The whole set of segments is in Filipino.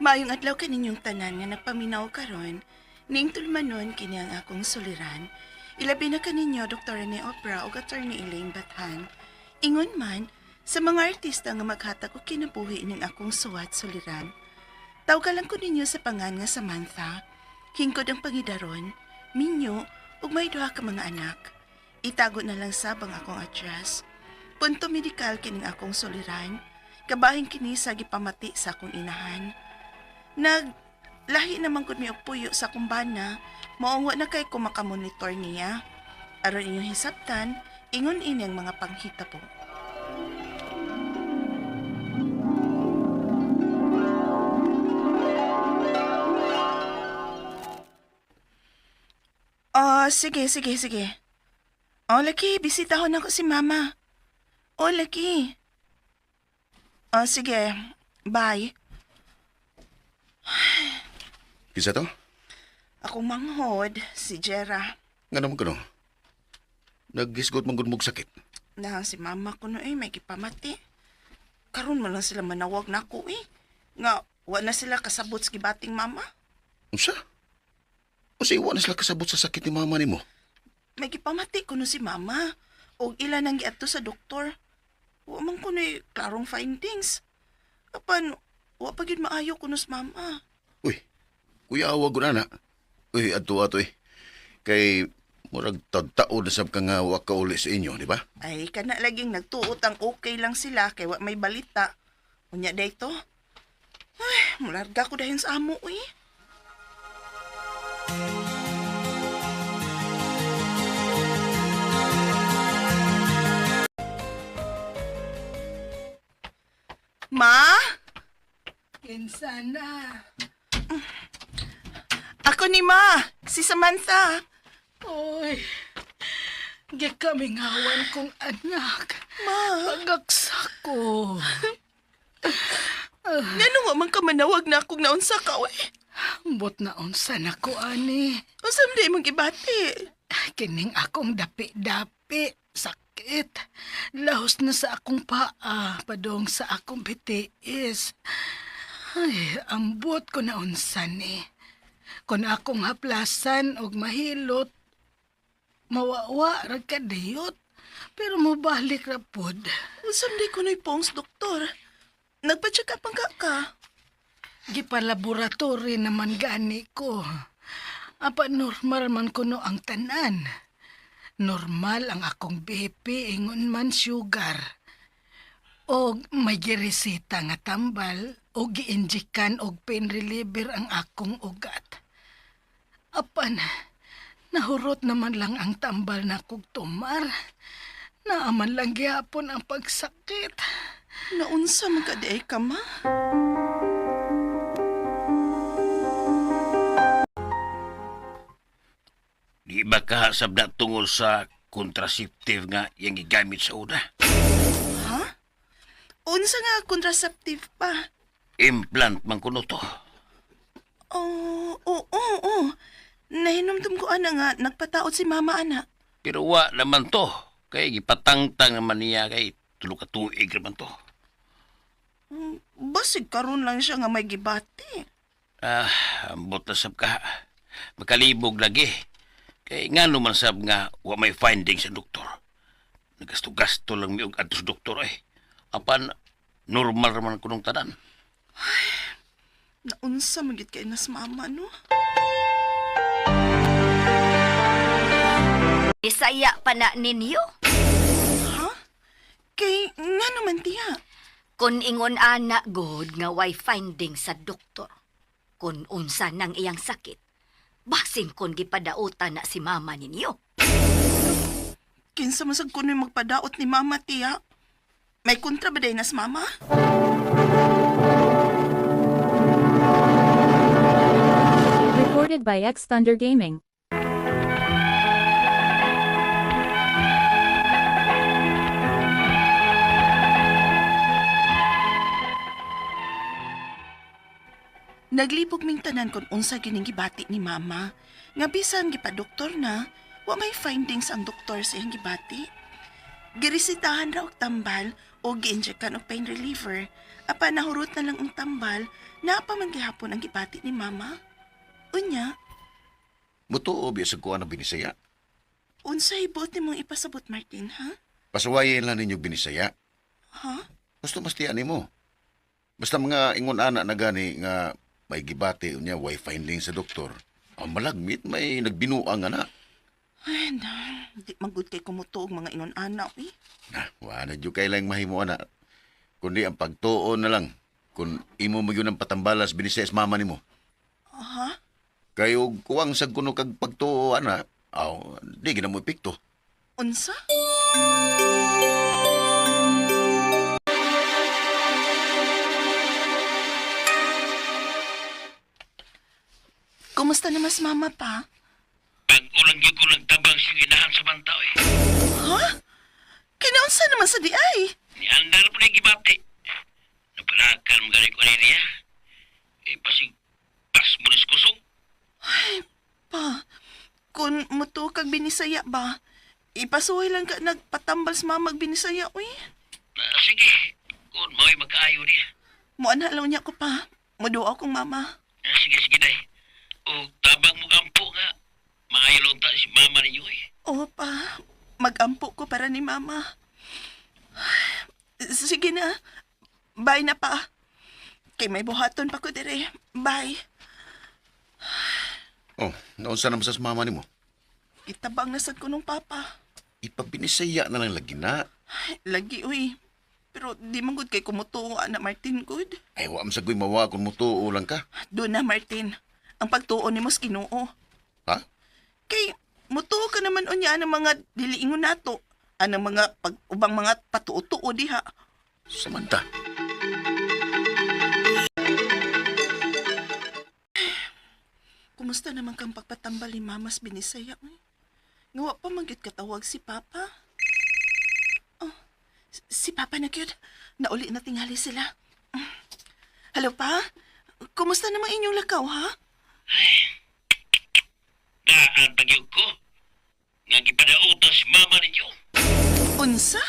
Maayong adlaw kaninyong tanan nga nagpaminaw karon, ning tulmanon kini ang akong suliran. Ilabi na kaninyo Dr. Rene Opera o Attorney Elaine Bathan. Ingon man sa mga artista nga maghatag og kinabuhi ning akong suwat suliran. Tawgalan ko ninyo sa pangan nga Samantha. Hingkod ang pangidaron, minyo ug may duha ka mga anak. Itago na lang sabang akong address. Punto medikal kining akong suliran. Kabahin kini sa gipamati sa akong inahan. Lahi naman gud mi og puyo sa kumbana, maong wa na kay ko makamonitor niya. Aron inyong hisabtan, ingon ini ang mga panghita po. Sige. Laki, bisitahon ako si Mama. Laki. Sige, bye. Kisa to? Ako manghod, si Jera. Nga naman ka no? Naghisgot mong gudmog sakit. Na si Mama ko no may kipamati. Karon mo lang sila manawag na ako Nga, wa na sila kasabot sa gibating Mama. Unsa? O iwa na sila kasabot sa sakit ni mama ni mo? May kipamati ko no si Mama. O ilan ang giadto sa doktor. Wa man ko klarong findings. Apan, wa pa gyud maayo ko no si Mama. Uy, kuya awag ko na. Uy, ato. Kay murag tagtao na sab ka nga wa ka uli sa inyo, di ba? Ay, kana laging nagtuot ang okay lang sila kay wa may balita. Unya dayto. Ay, mularga ko dayon sa amo Ma? Kinsa na? Ako ni Ma, si Samantha. Oy, gikamingawan kong anak. Ma, Pagaksa ko. ngano wa man ka manawag na akong naunsa ka Bot na unsa na ko, ani. Usam di mong gibati. Kining akong dapi-dapi. Sakit. Lahos na sa akong paa. Padong sa akong bitiis. Ay, ambot ko na unsa ni. Kung akong haplasan og mahilot, mawawa ragkadayot. Pero mabalik ra pod. Usam di ko na'y pongs, doktor. Nagpa-check up ang ka. Gipalaboratory naman gani ko. Apa normal man kuno ang tanan. Normal ang akong BP, ingon man sugar. O may giresita nga tambal, o giinjikan og pain reliever ang akong ugat. Apan, nahurot naman lang ang tambal na kog tumar. Naaman lang gyapon ang pagsakit. Naunsa man ka di ay ka, Ma? Di ba ka sabda tungol sa contraceptive nga yung gigamit sa una? Ha? Unsa nga contraceptive pa? Implant man kuno to. Oo. Nahinumdum ko nga, nagpataod si Mama Pero wa naman to. Kay gipatangtang naman niya kay tulo ka tuig naman to. Basig karon lang siya nga may gibati. Ambot na sab ka. Makalibog lagi. Kay nga naman sab nga wa may finding sa doktor. Nagasto-gasto lang mi og adto sa doktor Apan normal raman kunong tanan. Naunsa magit kay nas Mama, no? Isaya pa na ninyo? Ha? Kay nga naman tiya. Kung ingon ana god nga way finding sa doktor. Kung unsa nang iyang sakit. Basin kung gipadauta na si Mama ninyo. Kinsa masag kuno'y magpadaot ni Mama tiya. May kontra ba day nas Mama? Recorded by X Thunder Gaming. Naglibog ming tanan kung unsa gining gibati ni Mama. Nga bisan gipa-doktor na, wa may findings ang doktor sa iyang gibati. Girisitahan raw og tambal o gi-injectan og pain reliever. Apan nahurot na lang ang tambal, napaman gihapon ang gibati ni mama. Unya, Mutuo biya sa kuha ng binisaya. unsay buot nimong ipasabot, Martin, ha? Pasuwayin lang ninyo binisaya. Ha? Gusto mastiyan mo. Basta mga ingon ana na gani nga may gibati unya way finding sa doktor. Ang malagmit may nagbinuang ana. Ay, na. Di magud kay kumutuog mga ingon anak, eh. Na, wala jud kay lang mahimo ana. Kundi ang pagtuo na lang. Kung imo mo yun ang patambalas binisaya sa mama nimo. Ha? Kayo kuwang sa kuno kag pagtuo ana. Aw, di gina mo epekto. Unsa? Kumusta naman si mama pa? Pag ulang yung kulang tabang siyang inahan sa bantaw eh. Ha? Kinaunsa naman sa di ay? Ni andar po na gibati. Napalakan mo galing ko niya. Pasig pas mo na kusog. Pa, kung muto kag binisaya ba, ipasuhay lang ka nagpatambal sa mamag binisaya, uy. Sige, kung mo'y magkaayo niya. Muanhalaw niya ko pa. Muduaw kong mama. Sige, day. O tabang mo kampo nga. Maayolong ta si mama ninyo eh. Oo pa, mag-ampo ko para ni mama. Sige na. Bye na pa. Kay may buhaton pa ko dire. Bye. Oh, naunsa naman sa mama nimo? Itabang na sad ko nung papa. Ipabinisaya na lang lagi na. Ay, lagi, uy. Pero di man gud kay kumutuo na Martin good. Ay, wa sa ko'y mawa kung mutuo lang ka. Doon na, Martin. Ang pagtuo ni Mos Ginoo. Ha? Kay, mutuo ka naman unya ng mga diliingon nato. Anong mga ubang mga patuo-tuo diha. Samanta. Kumusta naman kang pagpatambal ni Mamas Binisaya? Ngawa pa mangyot katawag si Papa. Oh, si Papa na cute. Nauli na tingali sila. Hello, Pa? Kumusta naman inyong lakaw, ha? Daan pagyog ko. Nga gipadautas si mama ninyo. Unsa?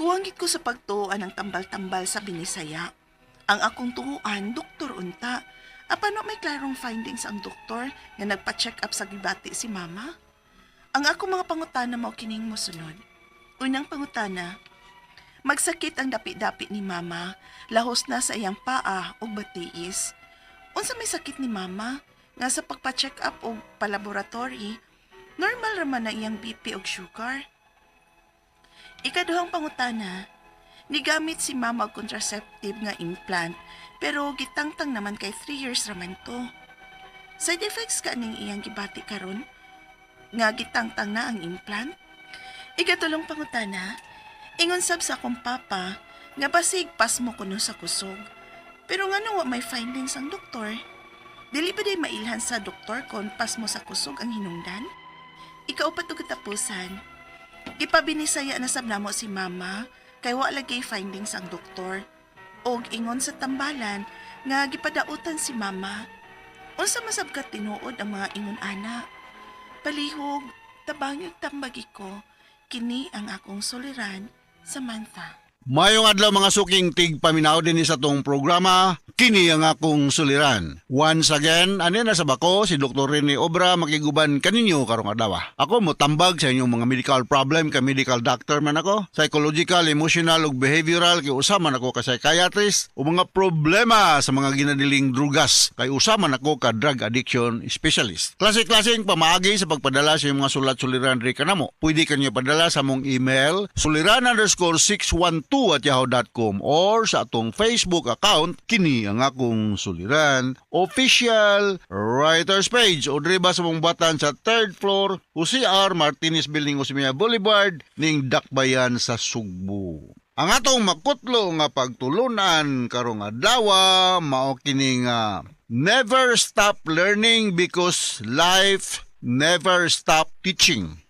Kuwangit ko sa pagtuuan ng tambal-tambal sa Binisaya. Ang akong tuuan, doktor unta. Apano may klarong findings ang doktor nga nagpa-check up sa gibati si mama? Ang akong mga pangutana mao kining mosunod. Unang pangutana, magsakit ang dapi-dapi ni mama, lahos na sa iyang paa o batiis. Unsa may sakit ni mama nga sa pagpa-check up o palaboratory, normal raman na iyang BP o sugar. Ikaduhang pangutana, nigamit si mama og contraceptive nga implant pero gitangtang naman kay 3 years raman to. Side effects ka ning iyang gibati karon nga gitangtang na ang implant? Ikatulong pangutana, ingon sab sa akong papa nga basig pas mo kuno sa kusog. Pero ngano wa may findings ang doktor? Dili ba day mailhan sa doktor kon pas mo sa kusog ang hinungdan? Ikaupat ug katapusan, ipabinisaya na sab namo si mama kay wa lagi findings ang doktor. Og ingon sa tambalan nga gipadautan si mama. Unsa masab ka tinuod ang mga ingon ana? Palihog, tabangig tambagi ko, kini ang akong soliran, Samantha. Mayong adlaw mga suking tig paminaw din sa tong programa, kini ang akong suliran. Once again, ani na sa bako si Dr. Rene Obra makiguban kaninyo karong adlaw. Ako mo tambag sa inyong mga medical problem kay medical doctor man ako, psychological, emotional ug behavioral kay usa man ako ka psychiatrist o mga problema sa mga ginadiling drugas kay usa man ako ka drug addiction specialist. Klase-klaseng pamaagi sa pagpadala sa inyong mga sulat-suliran ri kanamo. Pwede kanyo padala sa mong email suliran_612@yahoo.com or sa atong Facebook account kini ang akong suliran official writers page o driba sa mong batan sa 3rd floor UCR Martinez Building Osmeña Boulevard ning Dakbayan sa Sugbo. Ang atong makutlo nga pagtulunan karong adlaw mao kini nga never stop learning because life never stop teaching.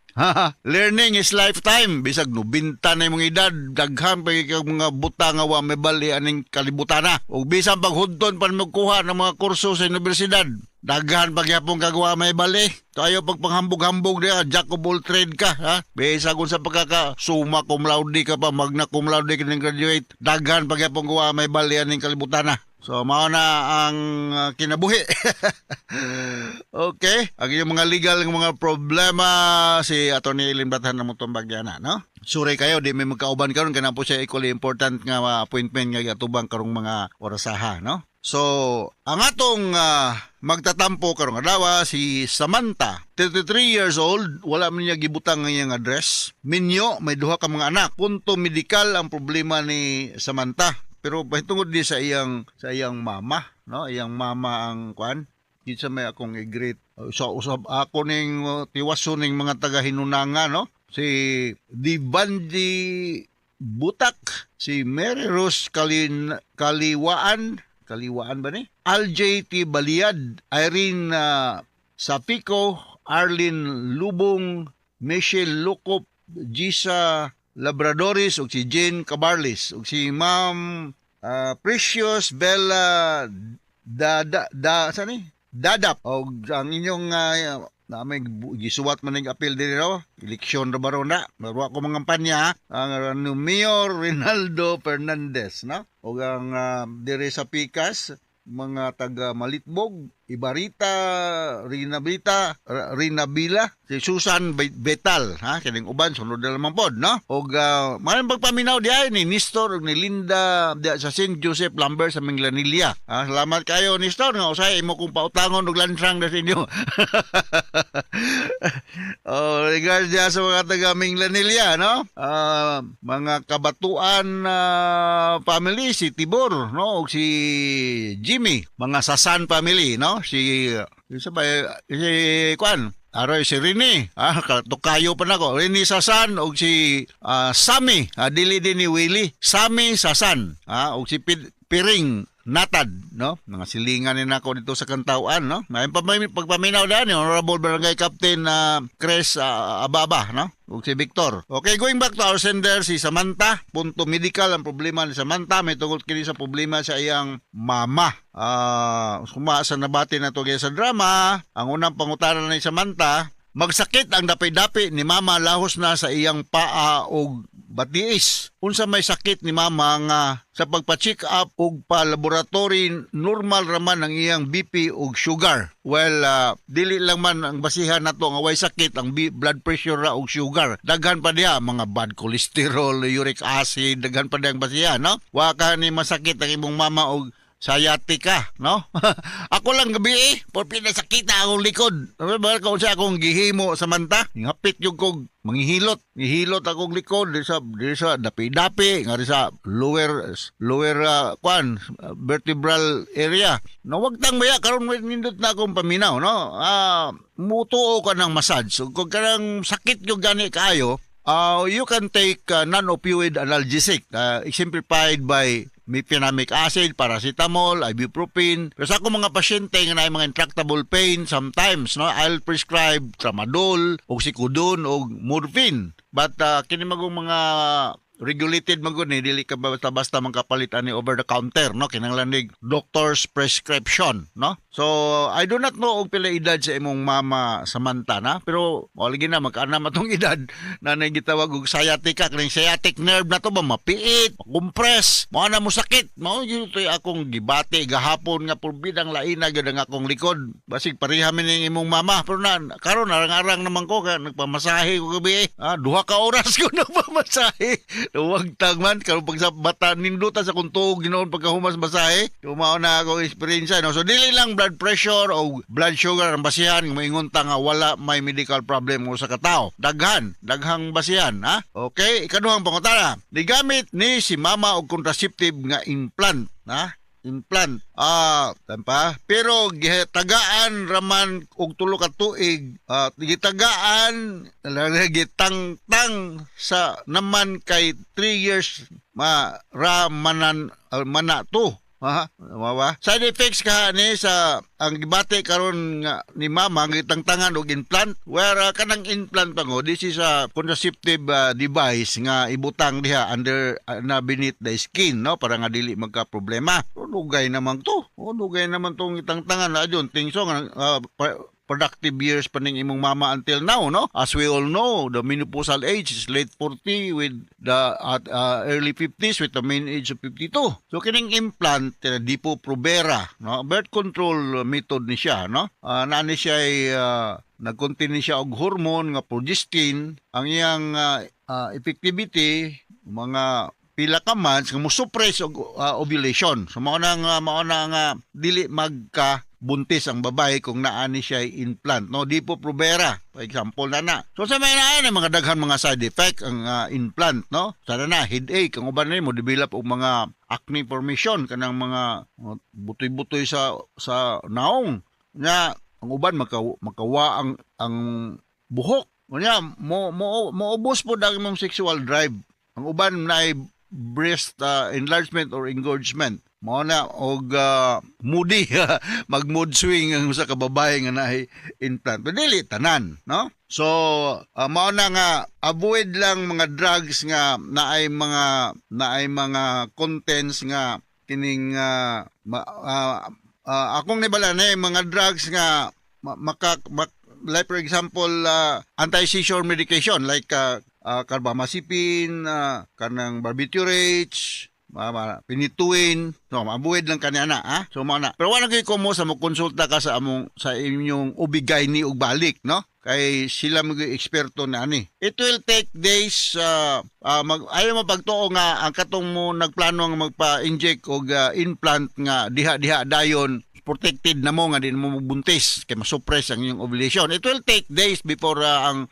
Learning is lifetime. Bisag no binta na imong edad, daghan pa kay mga buta nga wa may bali aning kalibutana. Ug bisan paghudton pa magkuha ng mga kurso sa universidad, daghan pagyapon kagawa may bali. Tayo pagpanghambog-hambog dia, jack of all trade ka, ha? Bisa kung sa pagkaka summa cum laude ka pa, magna cum laude ka ng graduate, daghan pagyapon gawa may bali aning kalibutana. So, mao na ang kinabuhi. Okay. Ang inyong mga legal ng mga problema, si Atty. Eileen Bathan na mo itong bagyana, no? Sorry kayo, di may magkauban karon kana po siya equally important nga appointment nga atubang karong mga orasaha, no? So, ang atong magtatampo karong adlaw si Samantha, 33 years old, wala man niya gibutang nga iyang address. Minyo, may duha ka mga anak. Punto medikal ang problema ni Samantha. Pero tungod di sa iyang mama, no? Iyang mama ang kuan. Kinsa may akong i-greet. Usab ako ning tiwaso ning mga taga Hinunanga, no? Si Dibanji Butak, si Mary Rose Kaliwaan ba ni? LJT Baliad, Irene Sapico, Arlene Lubong, Michelle Lukop, Gisa Labradoris, ug si Jane Cabarlis, ug si Ma'am Precious Bella Dadap, ug ang inyong may gisuwat man ng appeal din raw, eleksyon ra baron na. Maro ako mga kampanya, ang Mayor Rinaldo Fernandez, no? Ug ang dire sa Pikas, mga taga Malitbog, Ibarita, Rinabila, si Susan Betal, ha, kining uban sunod na lamang pod, no? Og maraming pagpaminaw di ay ni Nestor ug ni Linda sa St. Joseph Lambert sa Minglanilla. Salamat kayo Nestor nga usay imo kong pautangon og lantrang sa inyo. Regards dia sa mga taga Minglanilla, no? Mga kabatuan family si Tibor, no? Og si Jimmy, mga Sasan family, no? Si Kwan, aroy si Rini, tukayo pa nako. Rini Sasan og si Sami, dili din ni Willie. Sami Sasan, og si Piring Natad, no? Mga silingan ni nako dito sa Kantauan, no? May pagpaminaw daan ni Honorable Barangay Captain Chris Ababa, no? Ug si Victor. Okay, going back to our sender, si Samantha. Punto medical ang problema ni Samantha. May tungkol kini sa problema sa iyang mama. Sumasa nabati na to sa drama. Ang unang pangutaran ni Samantha, magsakit ang dapi-dapi ni mama lahos na sa iyang paa o batiis. Unsa may sakit ni mama nga sa pagpa-check up og pa-laboratory normal raman ang iyang BP ug sugar. Well, dili lang man ang basihan nato nga way sakit ang blood pressure ra ug sugar. Daghan pa diha mga bad cholesterol, uric acid, daghan pa diha ang basihan, no? Wa ka ni masakit ang imong mama og sciatica, no? Ako lang gabi por pinasakit na akong likod. Ba ko sa akong gihimo Samantha, ngapit yung kog manghihilot akong likod di sa dapi-dapi nga sa lower vertebral area. No, wag tang maya karon nindot na akong paminaw, no? Mutuo ka ng massage. So kung kanang sakit yung gani kaayo, you can take non-opioid analgesic, exemplified by mefenamic acid, paracetamol, ibuprofen. Pero sa akong mga pasyente nga na mga intractable pain, sometimes, no, I'll prescribe tramadol, oxycodone, o morphine. But kini magong mga regulated magud ni dili ka basta-basta mangkapalit ani over the counter, no? Kinahanglan nig doctor's prescription, no? So I do not know og pila edad sa imong mama Samantha, na, pero lagi na magkana matong edad na gitawag og sciatica, kaning sciatic nerve na to ba mapiit, compress, mao na mo sakit. Mao gyud toy akong gibati gahapon nga purbidang lain na gyud ang akong likod. Basig pareha man ning imong mama, pero na karon arang-arang naman ko ka nagpamasahe ko gabi. 2 ka oras ko nagpamasahe. Huwag tagman, karon pag sa bata ninduta sa kuntog ginoon pagkahumas basahe, umao na ako experience, no? So dili lang blood pressure o blood sugar ang basihan, moingon ta nga wala may medical problem mo sa katao. Daghang basihan, ha? Okay, ikaduhang pangutana. Digamit ni si mama og contraceptive nga implant, ha? Implant. Tampa. Pero gitagaan raman og 3 ka tuig. Gitagaan gitangtang sa naman kay 3 years mana to. Ha? Mawa? Side effects ka ni sa ang gibati karon nga ni mama gitangtangan og implant where kanang implant pa ngo this is a contraceptive device nga ibutang diha under na beneath the skin no para nga dili magka problema. Dugay naman to. Dugay naman tong itangtangan na adyon tingso nga productive years pa ning imong mama until now, no? As we all know, the menopausal age is late 40 with the early 50s with the main age of 52. So kining implant Depo-Provera, no? Birth control method ni siya, no? Nani siya ay nag-contain siya og hormone nga progestin. Ang iyang effectivity mga pila ka months nga mo suppress og ovulation. So mao na nga dili magka buntis ang babae kung naani siya implant, no? Depo-Provera, for example na. So sa may naan mga daghan mga side effect ang implant, no? Sana na headache ang uban mo develop og mga acne formation kanang mga butoy-butoy sa naong. Nya ang uban makawa ang buhok. Nya moubos po dag imong sexual drive. Ang uban na breast enlargement or engorgement. Mao na og moody mag-mood swing ang usa ka babae nga naay implant. Pero dili tanan, no? So mao na nga avoid lang mga drugs nga naay mga contents nga kining akong nibala na mga drugs nga like for example anti-seizure medication like carbamazepine, kanang barbiturates, pinituin, so mabuhid lang kaniana ha. So mana. Pero wala gyud ko mo sa magkonsulta ka sa inyong OB-GYN og balik, no? Kay sila mga eksperto na ani. It will take days ayaw mo pagtuo nga ang katong mo nagplano nga magpa-inject og implant nga diha dayon protected na mo nga din mo magbuntis kay masuppress ang iyong ovulation. It will take days before ang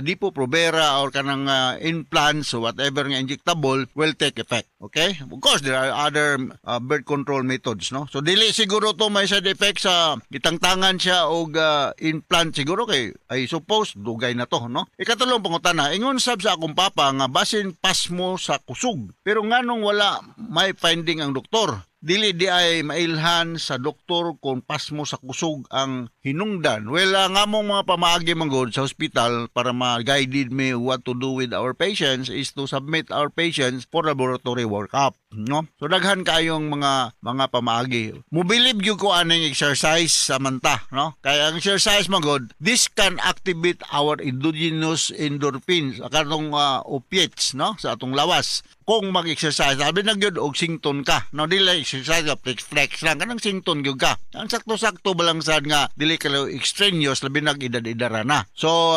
Depo-Provera or kanang implants or whatever nga injectable will take effect. Okay? Of course, there are other birth control methods, no? So dili siguro to may side effects sa gitangtangan siya og implant siguro kay I suppose dugay na to, no? Ikatulong pangutana, ingon sab sa akong papa nga basin pas mo sa kusog. Pero nganong wala may finding ang doktor? Dili di ay mailhan sa doktor kung pasmo sa kusog ang hinungdan. Well, nga mong mga pamaagi manggod sa hospital para ma-guided me what to do with our patients is to submit our patients for laboratory workup. No? So daghan kayong mga pamaagi. Mubilib gyud ko aning exercise sa manta, no? Kaya ang exercise manggod, this can activate our endogenous endorphins, akatong opiates, no? Sa atong lawas. Kung mag-exercise, sabi na gyud og sington ka. No, dili exercise ka, flex lang kanang sington gyud ka. Ang sakto-sakto balang sad nga dili ka extraneous labi nag edad-edara na. So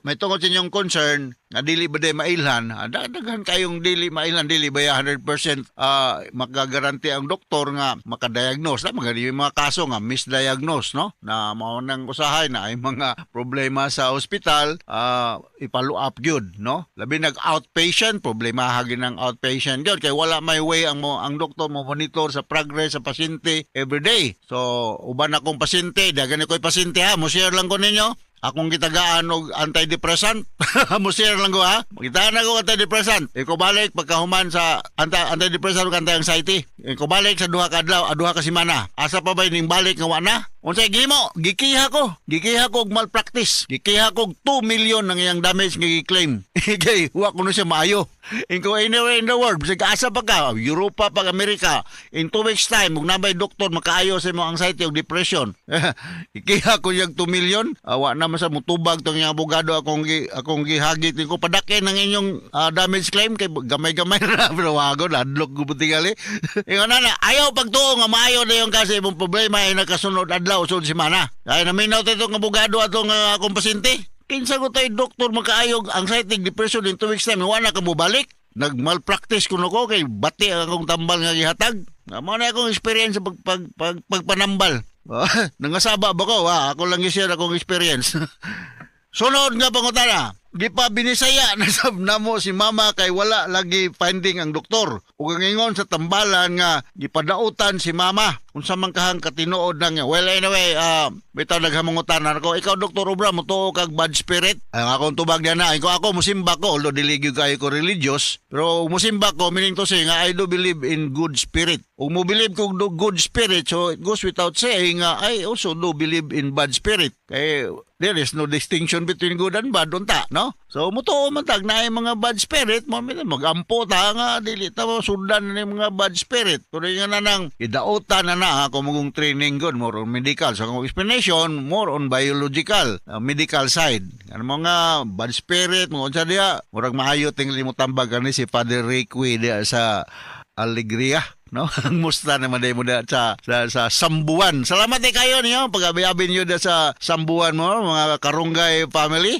may tungkol sa inyong concern na dili ba day mailhan, daghan kayong dili mailhan, dili ba 100% magagaranti ang doktor nga makadiagnose. Magadi mga kaso nga misdiagnose, no? Na mao nang usahay na ay mga problema sa ospital, ipalo up gyud, no? Labi nag outpatient, problema hagin ang outpatient gyud kay wala may way ang doktor mo monitor sa progress sa pasyente every day. So uban akong pasyente, daghan ko'y pasyente ha, mo share lang ko ninyo. Akong gitagaan og antidepressant. Musir lang ko ha. Gitaan ako antidepressant. Iko balik pagkahuman sa antidepressant ug anti-anxiety. Iko balik sa duha ka adlaw, duha ka semana. Asa pa ba ning balik nga wa na? Unsay gimo? Gikiha ko og malpractice. Gikiha ko og 2 million nang iyang damage nga gi-claim. Kay wa kuno siya maayo. Inko anywhere in the world, bisag asa pa ka, Europa pag Amerika, in 2 weeks time, ug nabay doktor makaayo sa imong anxiety ug depression. Ikiha ko yung 2 million, wa na man sa mutubag tong iyang abogado akong gihagit ko padakin ng inyong damage claim kay gamay-gamay na pero wago nadlok gubuti gali. Ingon na ayaw pagtuo nga maayo na yung kasi imong problema ay nakasunod adlaw usod semana. Ay naminaw tayo itong abogado atong akong pasyente. Kinsa ko tayo doktor magkaayog anxiety depression in 2 weeks time wala ka mo balik. Nag-malpractice kuno ko kay bati ang akong tambal nga gihatag. Mao na akong experience sa pagpanambal. Nangasaba ba ko? Ako lang i-share akong experience. Sunod nga pangutana. Di pa binisaya na sab namo si mama kay wala lagi finding ang doktor. Ug ang ingon sa tambalan nga gipadautan si mama. unsa man kahang katinuod nang well anyway bitaw naghamungutanan ako ikaw Dr. Obra mo tuo kag bad spirit ang akong tubag diyan na ako musimba ko although dili gyud kayo ko religious pero musimba ko meaning to say nga I do believe in good spirit ug mo believe ko good spirit so it goes without saying nga I also do believe in bad spirit kay there is no distinction between good and bad unta no so mutuo man tag na mga bad spirit mo magampo ta nga dili ta sundan ni mga bad spirit pero nga nanang idaota na ako magong training gud more on medical so ang explanation more on biological medical side ano mga bad spirit mo unsa dia murag maayo tingli mo tambag ani si Father Requi dia sa Alegria no musta naman day mo da sa Sambuan salamat kayo niyo pag-abi niyo da sa Sambuan mo mga Karunggay family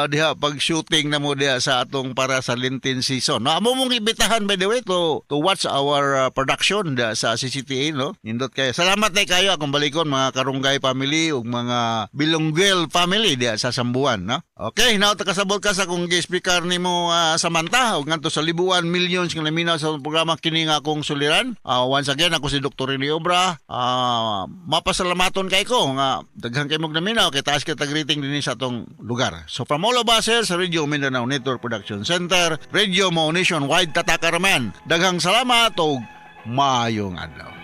diha pag shooting na mo diha sa atong para sa Lenten season no amo mong ibitahan by the way to watch our production da sa CCTA no nindot kayo salamat kayo akong balikon mga Karunggay family ug mga Bilonguel family diha sa Sambuan no okay now takasabot ka sa kung speaker nimo Samantha ug ngadto sa libuan millions nga naminaw sa programa kini nga akong suliran once again ako si Dr. Rene Obra mapasalamaton kay ko nga daghan kay mong naminaw kay taas kita greeting din sa atong lugar so from all of us here sa Radio Mindanao Network Production Center Radio Mo Nationwide tatakaraman daghang salamat ug maayong adlaw.